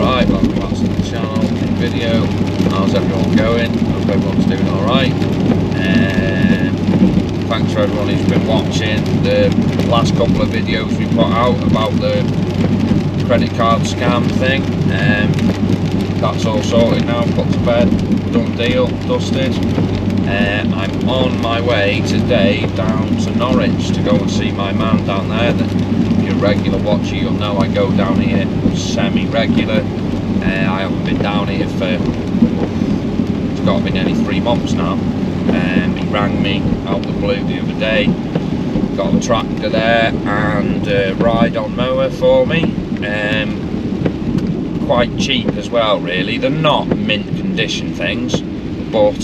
Right, welcome back to the channel video. How's everyone going? Hope everyone's doing alright. Thanks for everyone who's been watching the last couple of videos we put out about the credit card scam thing. That's all sorted now, put to bed, done deal, dusted. I'm on my way today down to Norwich to go and see my man down there. If you're a regular watcher, you'll know I go down here semi-regular. I haven't been down here for, it's got to be nearly 3 months now. He rang me out the blue the other day, got a tractor there and a ride-on mower for me. Quite cheap as well, really. They're not mint condition things, but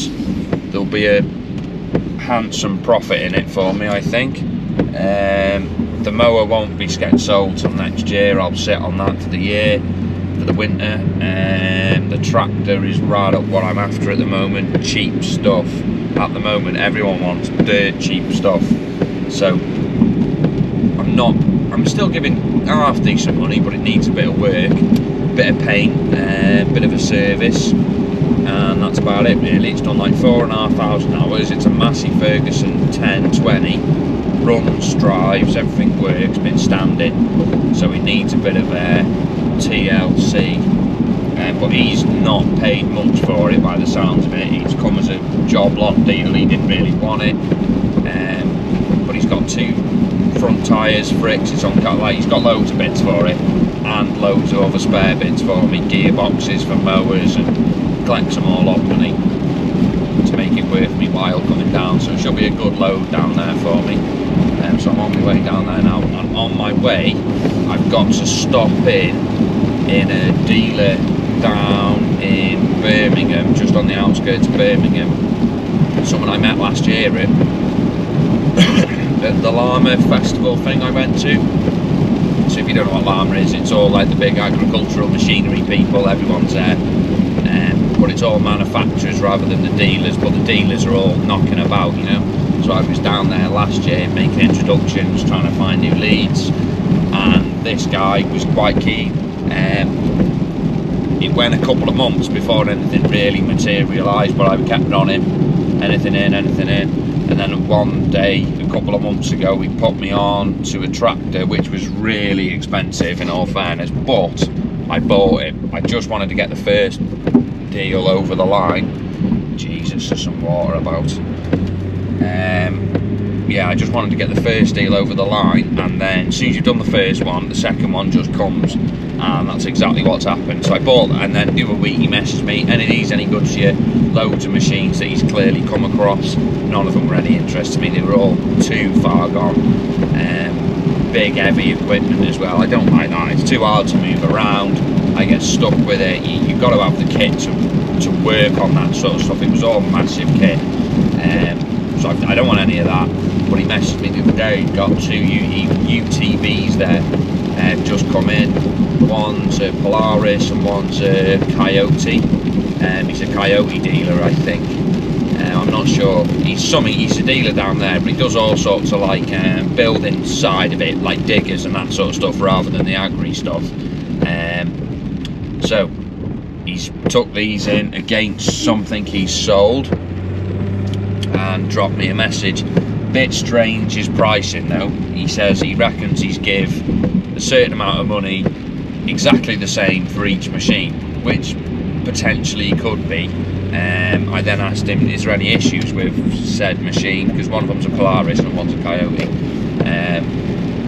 there'll be a handsome profit in it for me, I think. The mower won't be getting sold till next year. I'll sit on that for the year, for the winter. The tractor is right up what I'm after at the moment. Cheap stuff. At the moment, everyone wants dirt cheap stuff. So I'm still giving half decent money, but it needs a bit of work, a bit of paint, a bit of a service. And that's about it really. It's done like 4,500 hours. It's a Massey Ferguson 1020, runs, drives, everything works, been standing, so it needs a bit of TLC, but he's not paid much for it by the sounds of it. It's come as a job lot deal. He didn't really want it, but he's got 2 front tyres, fricks, it's on cut light. He's got loads of bits for it and loads of other spare bits for me, gearboxes for mowers, and collects them all off money to make it worth me while coming down. So it should be a good load down there for me. So I'm on my way down there now, and on my way I've got to stop in a dealer down in Birmingham, just on the outskirts of Birmingham. Someone I met last year at the Llama festival thing I went to. So if you don't know what Llama is, it's all like the big agricultural machinery people, everyone's there. But it's all manufacturers rather than the dealers, but the dealers are all knocking about, you know. So I was down there last year making introductions, trying to find new leads, and this guy was quite keen. It went a couple of months before anything really materialised, but I kept on him, anything in, and then one day, a couple of months ago, he put me on to a tractor which was really expensive in all fairness, but I bought it. I just wanted to get the first deal over the line. Jesus, there's some water about. Yeah, I just wanted to get the first deal over the line, and then as soon as you've done the first one, the second one just comes, and that's exactly what's happened. So I bought that, and then the other week he messaged me, any of these any good to you? Loads of machines that he's clearly come across. None of them were any interest to me. They were all too far gone. Big heavy equipment as well. I don't like that. It's too hard to move around. I get stuck with it. You've got to have the kit to work on that sort of stuff. It was all massive kit. So I don't want any of that. But he messaged me the other day. He's got 2 UTVs there, just come in. One's a Polaris and one's a Coyote. He's a Coyote dealer, I think. I'm not sure. He's a dealer down there, but he does all sorts of like building side of it, like diggers and that sort of stuff, rather than the agri stuff. So he's took these in against something he's sold and dropped me a message. Bit strange his pricing though. He says he reckons he's give a certain amount of money, exactly the same for each machine, which potentially could be. I then asked him, is there any issues with said machine, because one of them's a Polaris and one's a Coyote.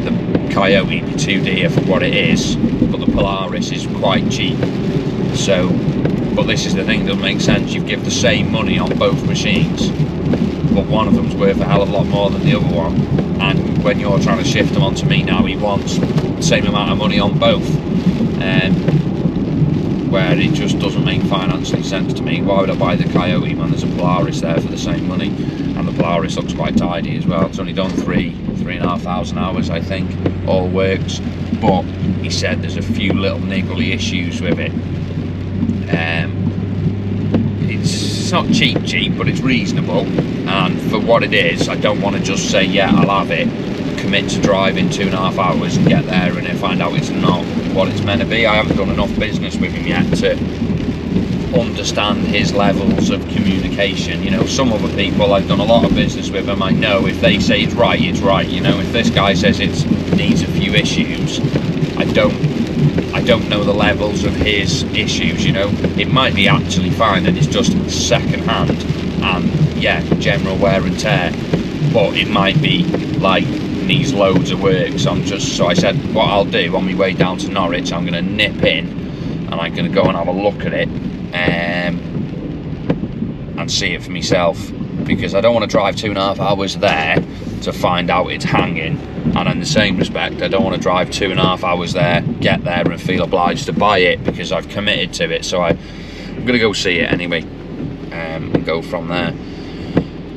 The Coyote would be too dear for what it is, but the Polaris is quite cheap. So, but this is the thing that makes sense. You give the same money on both machines, but one of them's worth a hell of a lot more than the other one. And when you're trying to shift them onto me now, he wants the same amount of money on both. Where it just doesn't make financially sense to me. Why would I buy the Coyote when there's a Polaris there for the same money? And the Polaris looks quite tidy as well. It's only done 3,500 hours, I think. All works. But he said there's a few little niggly issues with it. It's not cheap, but it's reasonable. And for what it is, I don't want to just say, yeah, I'll have it, commit to driving 2.5 hours and get there and then find out it's not what it's meant to be. I haven't done enough business with him yet to understand his levels of communication. You know, some other people, I've done a lot of business with them, I know if they say it's right, you know. If this guy says it needs a few issues, I don't know the levels of his issues, you know. It might be actually fine and it's just second hand and yeah, general wear and tear, but it might be like needs loads of work. So I said what I'll do on my way down to Norwich, I'm going to nip in and I'm going to go and have a look at it and see it for myself, because I don't want to drive 2.5 hours there to find out it's hanging, and in the same respect I don't want to drive 2.5 hours there, get there and feel obliged to buy it because I've committed to it. So I'm going to go see it anyway and go from there.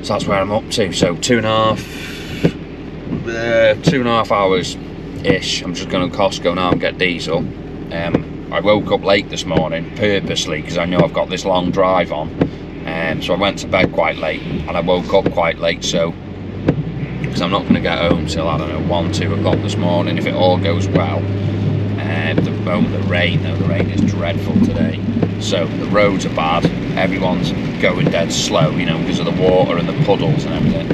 So that's where I'm up to. So 2.5 hours ish. I'm just going to Costco now and get diesel. I woke up late this morning purposely because I know I've got this long drive on, so I went to bed quite late and I woke up quite late, so because I'm not going to get home till, I don't know, 1-2 o'clock this morning if it all goes well. The rain is dreadful today, so the roads are bad, everyone's going dead slow, you know, because of the water and the puddles and everything.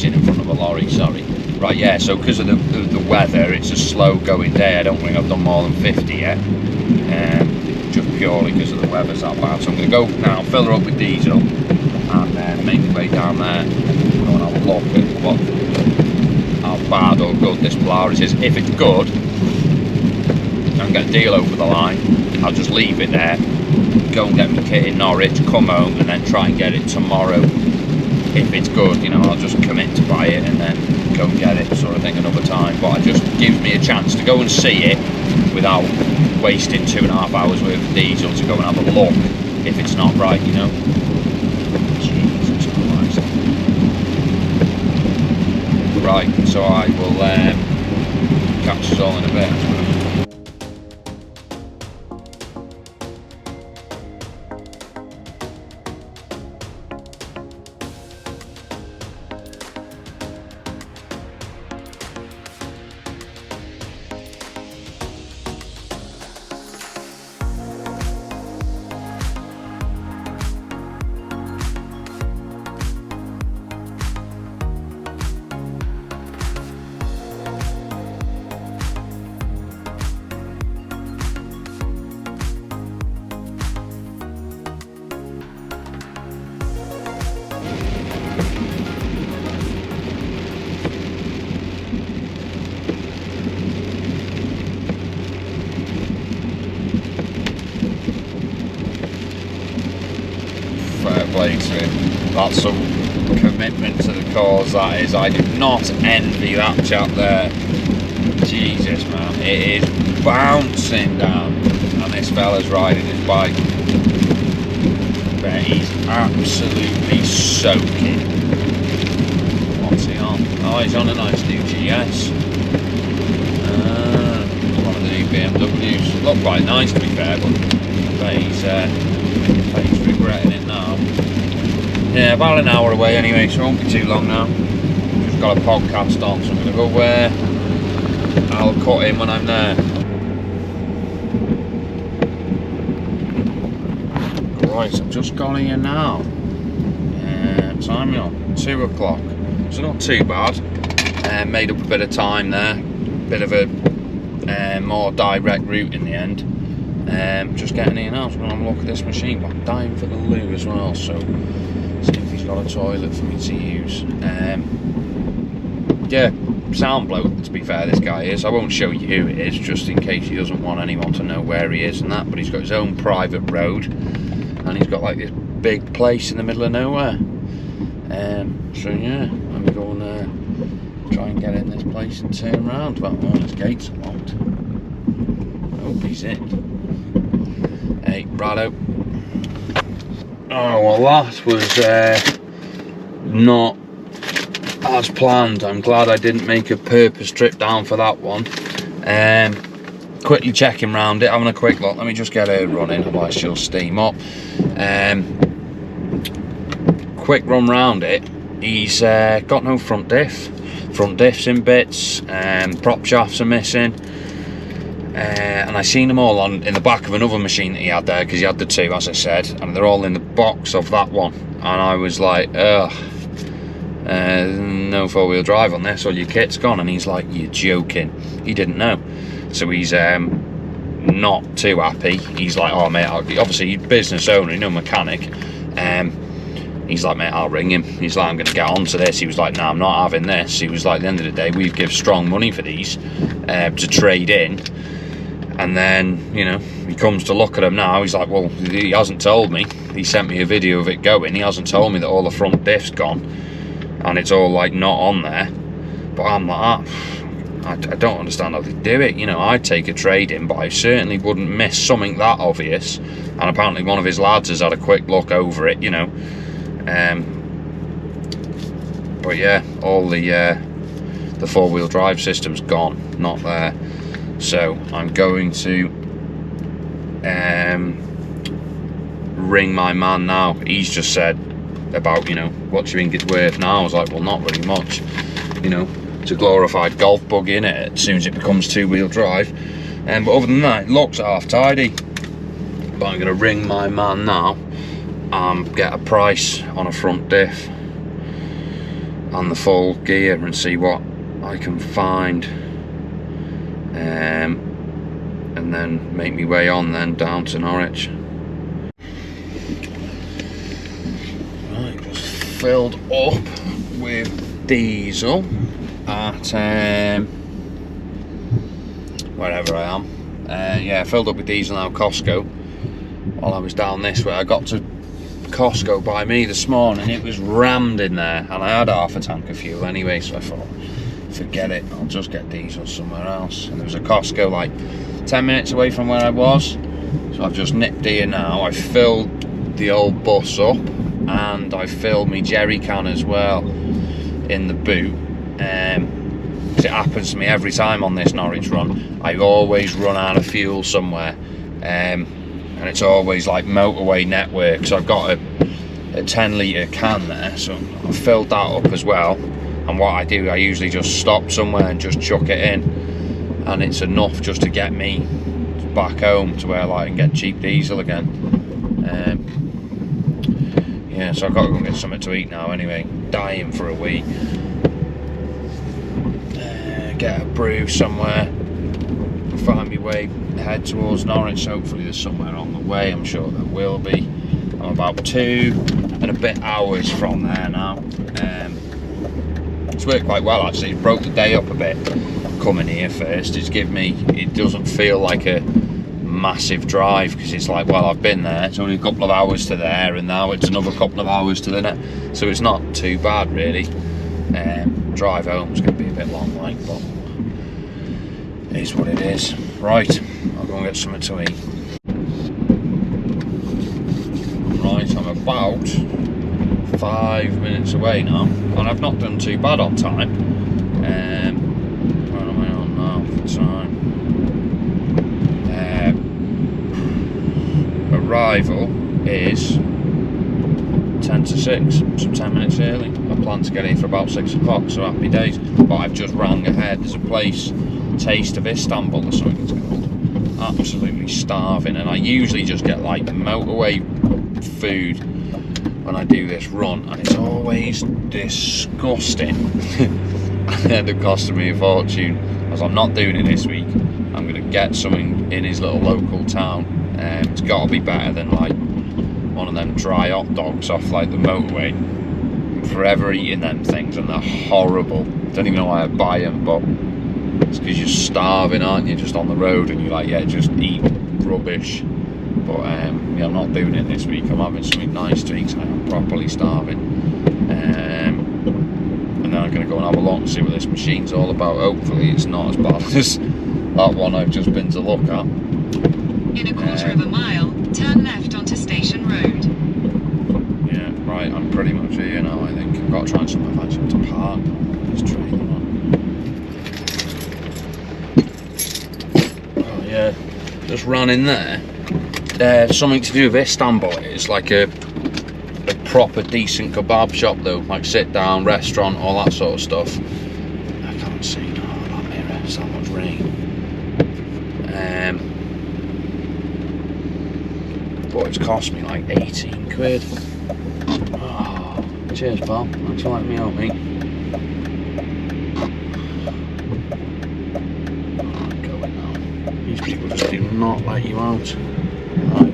In front of a lorry, sorry. Right, yeah, so because of the weather, it's a slow going day. I don't think I've done more than 50 yet, just purely because of the weather's that bad. So I'm going to go now, fill her up with diesel and make my way down there, go and have a look at how bad or good this Polaris is. If it's good and get a deal over the line, I'll just leave it there, go and get my kit in Norwich, come home and then try and get it tomorrow. If it's good, you know, I'll just commit to buy it and then go and get it, sort of thing, another time. But it just gives me a chance to go and see it without wasting 2.5 hours worth of diesel to go and have a look if it's not right, you know. Jesus Christ. Right, so I will catch us all in a bit. That's some commitment to the cause, that is. I do not envy that chap there. Jesus, man, it is bouncing down and this fella's riding his bike, but he's absolutely soaking. What's he on? Oh, he's on a nice new GS, one of the new BMWs. Look quite nice, to be fair, but he's regretting it now. Yeah, about an hour away anyway, so it won't be too long now. Just got a podcast on, so I'm going to go where I'll cut in when I'm there. Right, I've just got here now. Time on 2 o'clock, so not too bad. Made up a bit of time there, bit of a more direct route in the end. Just getting here now, so I'm going to look at this machine, but I'm dying for the loo as well, so see if he's got a toilet for me to use. Yeah, sound bloke, to be fair, this guy is. I won't show you who it is, just in case he doesn't want anyone to know where he is and that, but he's got his own private road, and he's got like this big place in the middle of nowhere. So yeah, I'm going to try and get in this place and turn around. Well, his gates are locked. Hope he's in. Hey, righto. Oh, well, that was not as planned. I'm glad I didn't make a purpose trip down for that one. Quickly checking round it, having a quick look. Let me just get her running while she'll steam up. quick run round it, he's got no front diff. Front diff's in bits, prop shafts are missing, and I seen them all in the back of another machine that he had there, because he had the two, as I said, and they're all in the box of that one. And I was like, ugh, no four-wheel drive on this, all your kit's gone. And he's like, you're joking. He didn't know, so he's not too happy. He's like, oh mate, obviously business owner, no mechanic. He's like, mate, I'll ring him. He's like, I'm going to get onto this. He was like, no, I'm not having this. He was like, at the end of the day, we give strong money for these to trade in. And then, you know, he comes to look at them now. He's like, well, he hasn't told me. He sent me a video of it going. He hasn't told me that all the front diff's gone. And it's all, like, not on there. But I'm like, I don't understand how they do it. You know, I'd take a trade in, but I certainly wouldn't miss something that obvious. And apparently one of his lads has had a quick look over it, you know. But yeah, all the four-wheel drive system's gone, not there. So I'm going to ring my man now. He's just said about, you know, what do you think it's worth now? I was like, well, not very much. You know, it's a glorified golf buggy, innit, as soon as it becomes two-wheel drive. But other than that, it looks half tidy. But I'm going to ring my man now and get a price on a front diff and the full gear and see what I can find, and then make my way on then down to Norwich. Right, just filled up with diesel at wherever I am. Yeah, filled up with diesel now, Costco. While I was down this way, I got to Costco by me this morning. It was rammed in there, and I had half a tank of fuel anyway, so I thought, forget it, I'll just get diesel somewhere else. And there was a Costco like 10 minutes away from where I was, so I've just nipped here now. I filled the old bus up, and I filled my jerry can as well in the boot. It happens to me every time on this Norwich run. I always run out of fuel somewhere, and it's always like motorway network, so I've got a 10 litre can there, so I filled that up as well. And what I do, I usually just stop somewhere and just chuck it in, and it's enough just to get me back home to where I can get cheap diesel again. Yeah, so I've got to go and get something to eat now anyway. Dying for a wee. Get a brew somewhere, find my way, head towards Norwich. Hopefully there's somewhere on the way, I'm sure there will be. I'm about 2 and a bit hours from there now. It's worked quite well actually. It broke the day up a bit coming here first. It doesn't feel like a massive drive, because it's like, well, I've been there, it's only a couple of hours to there, and now it's another couple of hours to the net, so it's not too bad really. Drive home is going to be a bit long, like, but it is what it is. Right, I'll go and get something to eat. Right, I'm about 5 minutes away now, and I've not done too bad on time. Where am I on now for time? Arrival is 10 to 6, so 10 minutes early. I plan to get here for about 6 o'clock, so happy days. But I've just rang ahead. There's a place, Taste of Istanbul or something it's called. Absolutely starving, and I usually just get like motorway food when I do this run, and it's always disgusting. It ended up costing me a fortune. As I'm not doing it this week, I'm going to get something in his little local town. It's got to be better than like one of them dry hot dogs off like the motorway. I'm forever eating them things, and they're horrible. Don't even know why I buy them, but it's because you're starving, aren't you, just on the road, and you're like, yeah, just eat rubbish. But yeah, I'm not doing it this week. I'm having something nice to eat, so I'm properly starving. And then I'm going to go and have a look and see what this machine's all about. Hopefully it's not as bad as that one I've just been to look at. In a quarter of a mile, turn left onto Station Road. Yeah, right, I'm pretty much here now, I think. I've got to try and somewhere actually to park this train on. Oh yeah, just ran in there. Something to do with Istanbul. It's like a proper decent kebab shop though, like sit down, restaurant, all that sort of stuff. I can't see, no, that mirror, it's that much rain. But it's cost me like 18 quid. Oh, cheers pal, thanks for letting me out mate. I'm going now. These people just do not let you out. Right.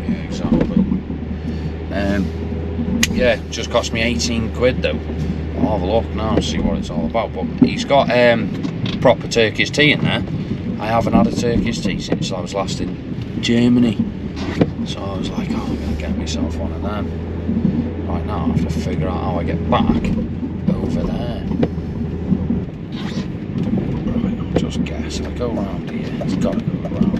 Yeah, exactly. Yeah, just cost me 18 quid though. I'll have a look now and see what it's all about. But he's got proper Turkish tea in there. I haven't had a Turkish tea since I was last in Germany. So I was like, oh, I'm going to get myself one of them. Right now I have to figure out how I get back over there. Right, I'll just guess. If I go around here, it's got to go around.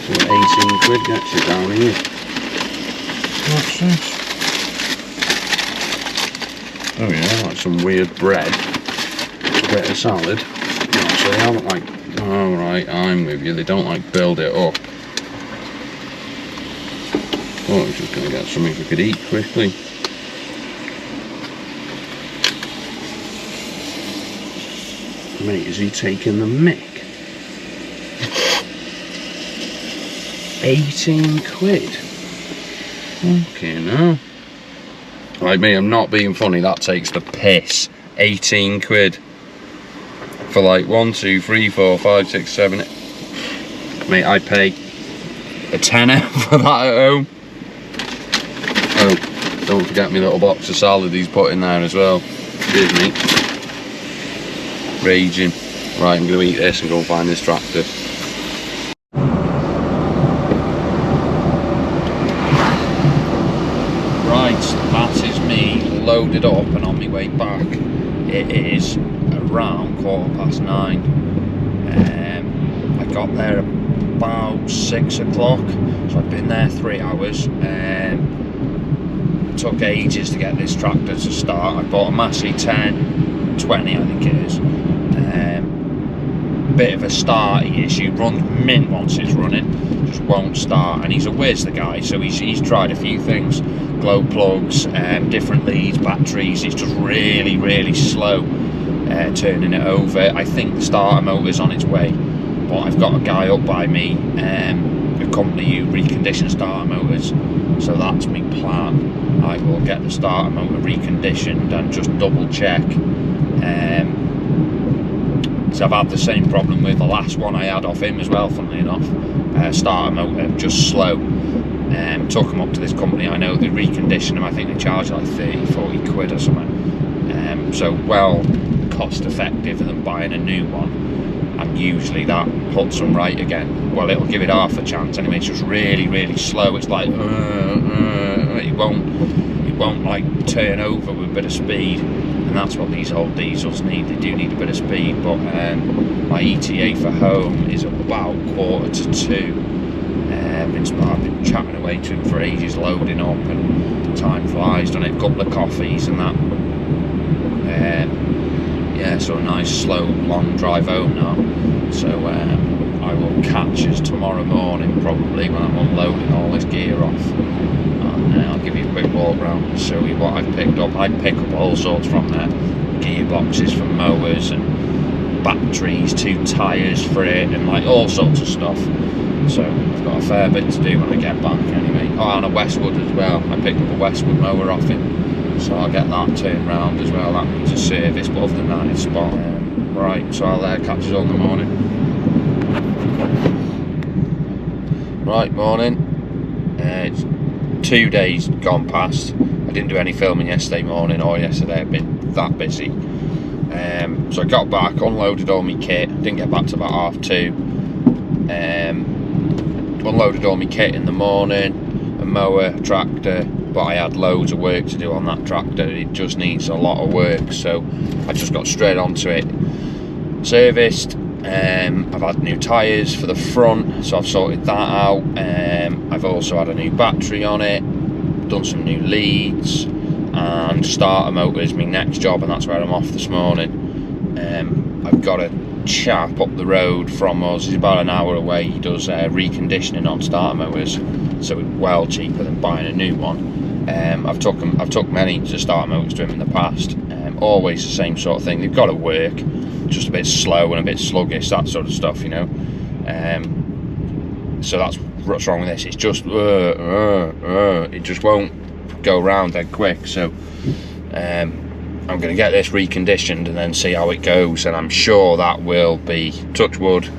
So 18 quid gets you down here. What's this? Oh yeah, like some weird bread, a bit of salad. So they haven't like, oh right, I'm with you, they don't like build it up. Oh, I was just going to get something we could eat quickly. Mate, is he taking the mick? 18 quid? Okay, no. Like me, I'm not being funny, that takes the piss. 18 quid. For like 1, 2, 3, 4, 5, 6, 7. Mate, I pay a tenner for that at home. Oh, don't forget my little box of salad he's put in there as well. Cheers, mate. Raging. Right, I'm going to eat this and go and find this tractor. Right, that is me loaded up and on my way back. It is around 9:15. I got there about 6 o'clock, so I've been there 3 hours. It took ages to get this tractor to start. I bought a Massey 1020, I think it is. Bit of a starty issue, runs mint once it's running, just won't start, and he's a whiz, the guy, so he's tried a few things, glow plugs, different leads, batteries. He's just really slow turning it over. I think the starter motor's on its way, but I've got a guy up by me, a company who reconditions starter motors, so that's my plan. I will get the starter motor reconditioned and just double check. So I've had the same problem with the last one I had off him as well, funnily enough. Starter motor, just slow. Took them up to this company, I know they recondition them, I think they charge like 30-40 quid or something. So well cost effective than buying a new one, and usually that puts them right again. Well, it'll give it half a chance anyway. It's just really slow. It's like it won't like turn over with a bit of speed, and that's what these old diesels need. They do need a bit of speed, but my ETA for home is about 1:45. I've been chatting away to him for ages, loading up, and time flies. Done it, a couple of coffees and that. Yeah, so a nice slow long drive home now. So I will catch us tomorrow morning probably when I'm unloading all this gear off, and I'll give you a quick walk around and show you what I've picked up. I pick up all sorts from there, gearboxes from mowers and batteries, 2 tyres for it, and like all sorts of stuff. So I've got a fair bit to do when I get back anyway. Oh, and a Westwood as well. I picked up a Westwood mower off him, so I'll get that turned round as well. That needs a service, but other than that it's spot. Right, so I'll catch us all in the morning. Right, morning. It's 2 days gone past. I didn't do any filming yesterday morning or yesterday. I've been that busy. So I got back, unloaded all my kit, didn't get back to about 2:30. Unloaded all my kit in the morning, a mower, tractor, but I had loads of work to do on that tractor. It just needs a lot of work, so I just got straight onto it. Serviced. I've had new tyres for the front, so I've sorted that out. I've also had a new battery on it, done some new leads, and starter motor is my next job, and that's where I'm off this morning. I've got a chap up the road from us, he's about an hour away, he does reconditioning on starter motors, so it's well cheaper than buying a new one. I've took many to starter motors to him in the past, always the same sort of thing, they've got to work, just a bit slow and a bit sluggish, that sort of stuff, you know. So that's what's wrong with this, it's just it just won't go round dead quick. So I'm going to get this reconditioned and then see how it goes, and I'm sure that will be, touch wood,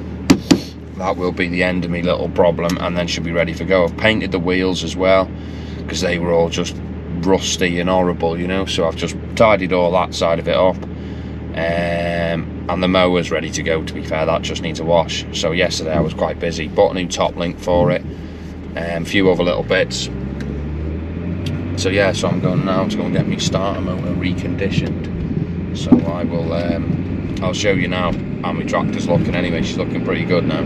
that will be the end of my little problem, and then should be ready for go. I've painted the wheels as well because they were all just rusty and horrible, you know, so I've just tidied all that side of it up. And the mower's ready to go, to be fair, that just needs a wash. So yesterday I was quite busy, bought a new top link for it, a few other little bits. So yeah, so I'm going now to go and get me starter motor reconditioned. So I will, I'll show you now how my tractor's looking anyway. She's looking pretty good now.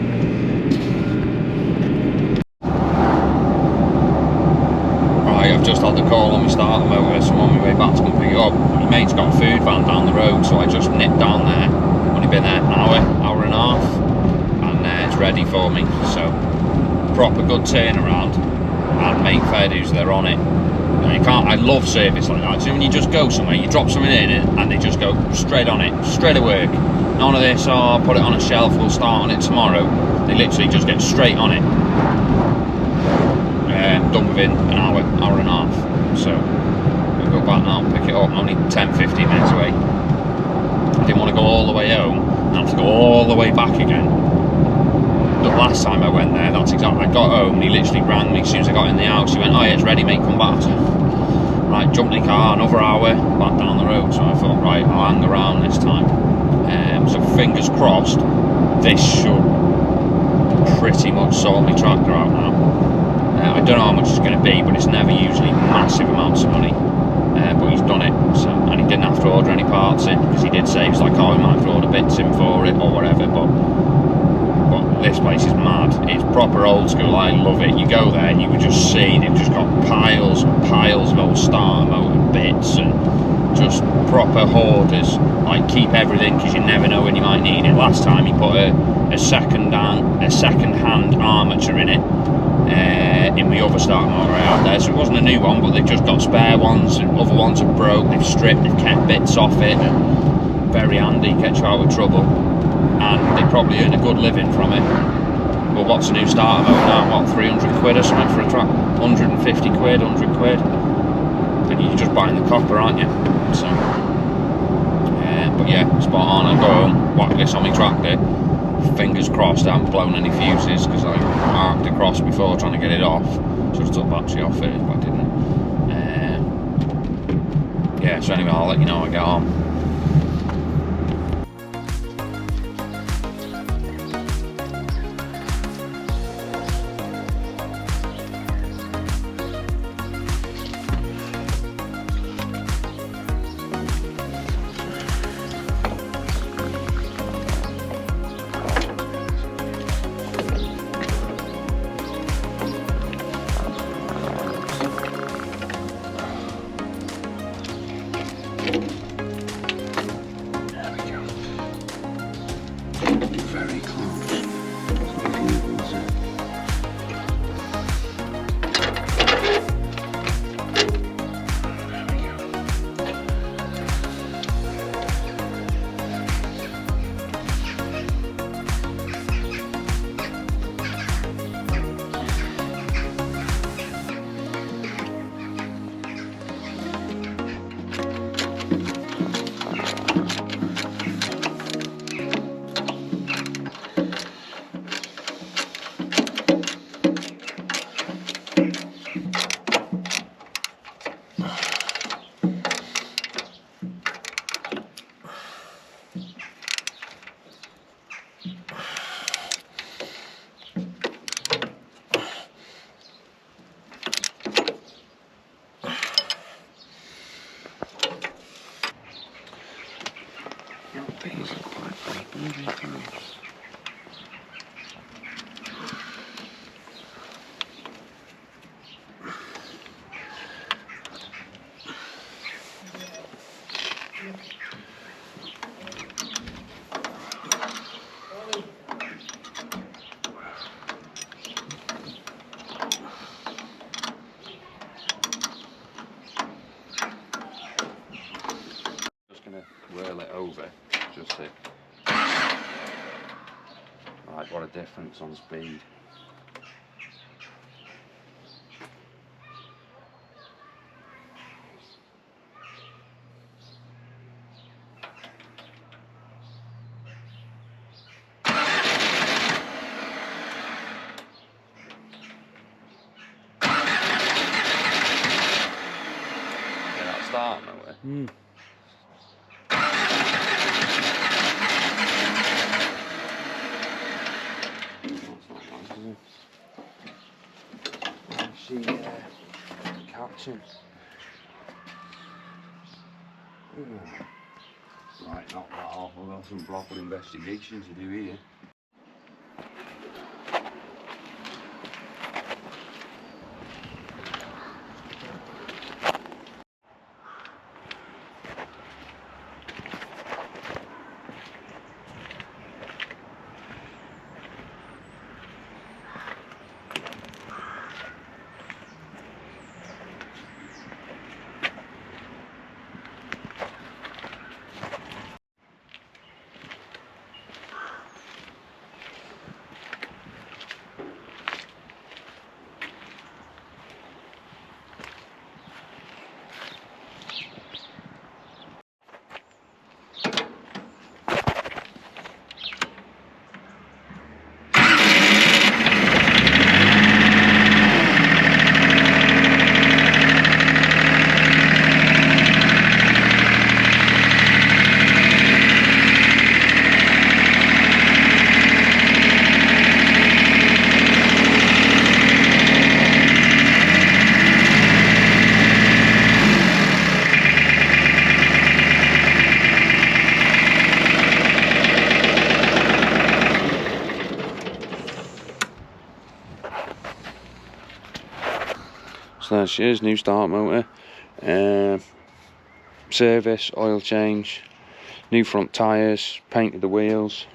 Right, I've just had the call on my starter motor, so I'm on my way back to come pick it up. My mate's got a food van down the road, so I just nipped down there. Only been there an hour and a half, and it's ready for me. So proper good turnaround, and mate Fairdues, they're on it. You can't, I love service like that. So when you just go somewhere, you drop something in it, and they just go straight on it, straight to work. None of this, oh, put it on a shelf, we'll start on it tomorrow. They literally just get straight on it. Done within an hour and a half. So we'll go back now and pick it up. I'm only 10-15 minutes away. I didn't want to go all the way home and have to go all the way back again. The last time I went there, that's exactly, I got home and he literally rang me as soon as I got in the house. He went, oh yeah, it's ready mate, come back. So, right, jumped in the car, another hour, back down the road. So I thought, right, I'll hang around this time. So fingers crossed, this should pretty much sort my tractor out now. I don't know how much it's going to be, but it's never usually massive amounts of money. But he's done it, so, and he didn't have to order any parts in, because he did say, he was like, oh, we might have to order bits in for it or whatever, but this place is mad. It's proper old school, I love it. You go there and you can just see they've just got piles and piles of old starter motor bits and just proper hoarders, like keep everything because you never know when you might need it. Last time he put a second-hand armature in it, in the other starter motor I had there, so it wasn't a new one, but they've just got spare ones, and other ones are broke, they've stripped, they've kept bits off it, and very handy, gets you out of trouble, and they probably earn a good living from it. Well, what's a new starter motor now, what, 300 quid or something for a track, 150 quid, 100 quid, and you're just buying the copper, aren't you? So, but yeah, spot on. I go home, whack this on my tractor, fingers crossed I haven't blown any fuses, because I marked across before trying to get it off. Should have took battery off it, but I didn't. Yeah, so anyway, I'll let you know how I get on. it. Right, what a difference on speed. Start nowhere. She catching. Right, knock that off. We've got some proper investigation to do here. So there she is, new start motor, service, oil change, new front tyres, painted the wheels,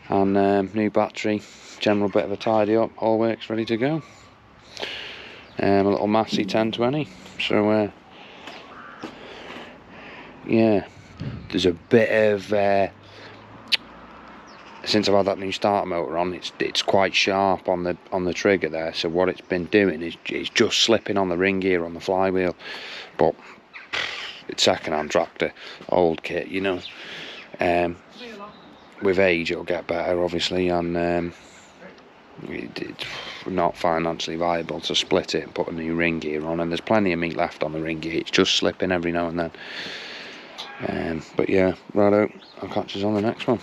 and new battery, general bit of a tidy up, all works ready to go. A little Massey 1020, so yeah, there's a bit of, since I've had that new starter motor on, it's quite sharp on the trigger there. So what it's been doing is it's just slipping on the ring gear on the flywheel. But it's second-hand tractor, old kit, you know. With age it'll get better, obviously, and it's not financially viable to split it and put a new ring gear on. And there's plenty of meat left on the ring gear. It's just slipping every now and then. But yeah, righto, I'll catch us on the next one.